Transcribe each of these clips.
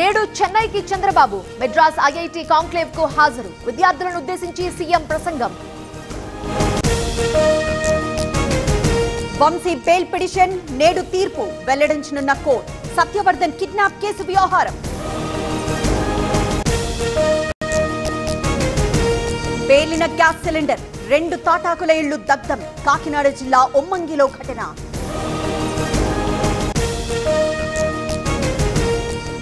నేడు చెన్నైకి Chandrababu Madras IIT conclave కు హాజరు విద్యార్థులను ఉద్దేశించి సీఎం ప్రసంగం వంశీ బెయిల్ పిటిషన్ నేడు తీర్పు వెల్లడించనున్న కోర్టు సత్యవర్ధన్ కిడ్నాప్ కేసు వ్యవహారం పేలిన గ్యాస్ సిలిండర్ 2 తాటాకుల ఇళ్లు దగ్ధం కాకినాడ జిల్లా ఒమ్మంగిలో ఘటన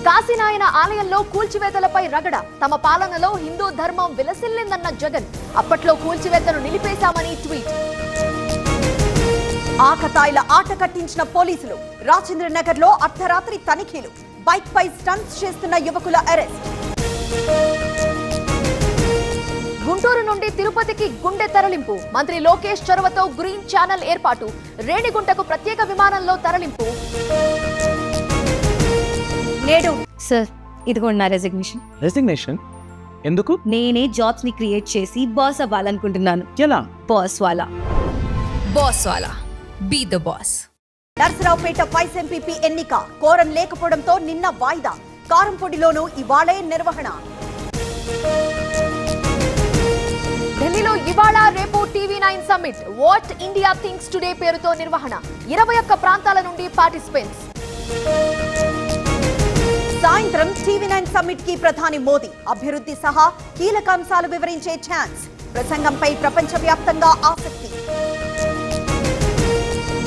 కాశీనాయన ఆలయంలో కూల్చివేతలపై రగడ తమ పాలనలో హిందూ ధర్మం విలసిల్లిందన్న జగన్ అప్పట్లో కూల్చివేతను నిలిపేశామని ట్వీట్ ఆకతాయిల ఆట కట్టించిన పోలీసులు రాజేంద్రనగర్ లో అర్ధరాత్రి తనిఖీలు బైక్ పై స్టంట్స్ చేస్తున్న యువకుల అరెస్ట్ గుంటూరు నుండి తిరుపతికి గుండె తరలింపు మంత్రి లోకేష్ చొరవతో గ్రీన్ ఛానల్ ఏర్పాటు రేణిగుంటకు ప్రత్యేక విమానంలో తరలింపు నేడు సార్ ఇదిగోండి నా రెసిగ్నేషన్ ఎందుకు నేనే జాబ్స్ ని క్రియేట్ చేసి బాస్ అవ్వాలనుకుంటున్నాను ఎలా బాస్ వాలా be the boss Narasaraopet vice MPP ఎన్నిక కోరం లేకపోవడంతో నిన్న వాయిదా కారంపొడిలోనూ ఇవాళే నిర్వహణ ఢిల్లీలో ఇవాళ రేపు TV nine summit what India thinks today పేరుతో నిర్వహణ 21 ప్రాంతాల నుండి పార్టిసిపెంట్స్ సాయంత్రం టీవీ9 సమ్మిట్ కి ప్రధాని మోదీ అభివృద్ధి సహా కీలక అంశాలు వివరించే ఛాన్స్ ప్రసంగంపై ప్రపంచవ్యాప్తంగా ఆసక్తి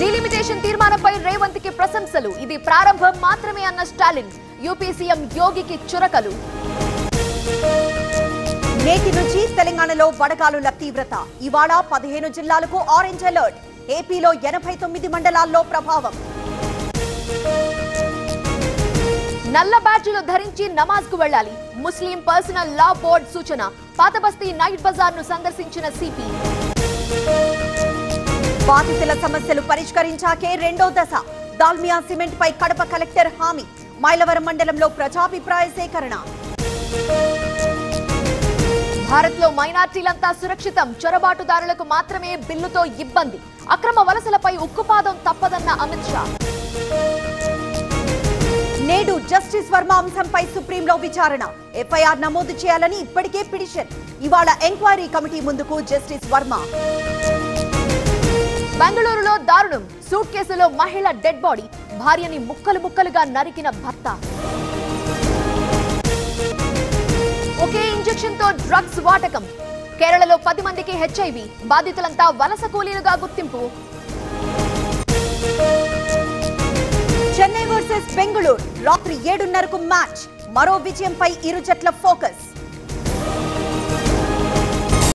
డీలిమిటేషన్ తీర్మానంపై రేవంత్ కి ప్రశంసలు ఇది ప్రారంభం మాత్రమే అన్న స్టాలిన్ యూపీ సీఎం యోగికి చురకలు నేటి నుంచి తెలంగాణలో వడగాలుల తీవ్రత ఇవాళ 15 జిల్లాలకు ఆరెంజ్ అలర్ట్ ఏపీలో 89 మండలాల్లో ప్రభావం నల్ల బ్యాడ్జీలు ధరించి నమాజ్ కు వెళ్లాలి ముస్లిం పర్సనల్ లా బోర్డు సూచన పాతబస్తీ నైట్ బజార్ ను సందర్శించిన సిపి బాధితుల సమస్యలు పరిష్కరించాకే రెండో దశ దాల్మియా సిమెంట్ పై కడప కలెక్టర్ హామీ మైలవరం మండలంలో ప్రజాభిప్రాయ సేకరణ భారత్ లో మైనార్టీలంతా సురక్షితం చొరబాటుదారులకు మాత్రమే బిల్లుతో ఇబ్బంది అక్రమ వలసలపై ఉక్కుపాదం తప్పదన్న అమిత్ షా నేడు జస్టిస్ వర్మ అంశంపై సుప్రీంలో విచారణ ఎఫ్ఐఆర్ నమోదు చేయాలని ఇప్పటికే పిటిషన్ ఇవాళ ఎంక్వైరీ కమిటీ ముందుకు జస్టిస్ వర్మ బెంగళూరులో దారుణం సూట్ కేసులో మహిళ డెడ్ బాడీ భార్యని ముక్కలుగా నరికిన భర్త ఒకే ఇంజెక్షన్ తో డ్రగ్స్ వాటకం కేరళలో 10 మందికి హెచ్ఐవి బాధితులంతా వలస కూలీలుగా గుర్తింపు చెన్నై వర్సెస్ బెంగళూరు రాత్రి 7:30కు మ్యాచ్ మరో విజయంపై ఇరు జట్ల ఫోకస్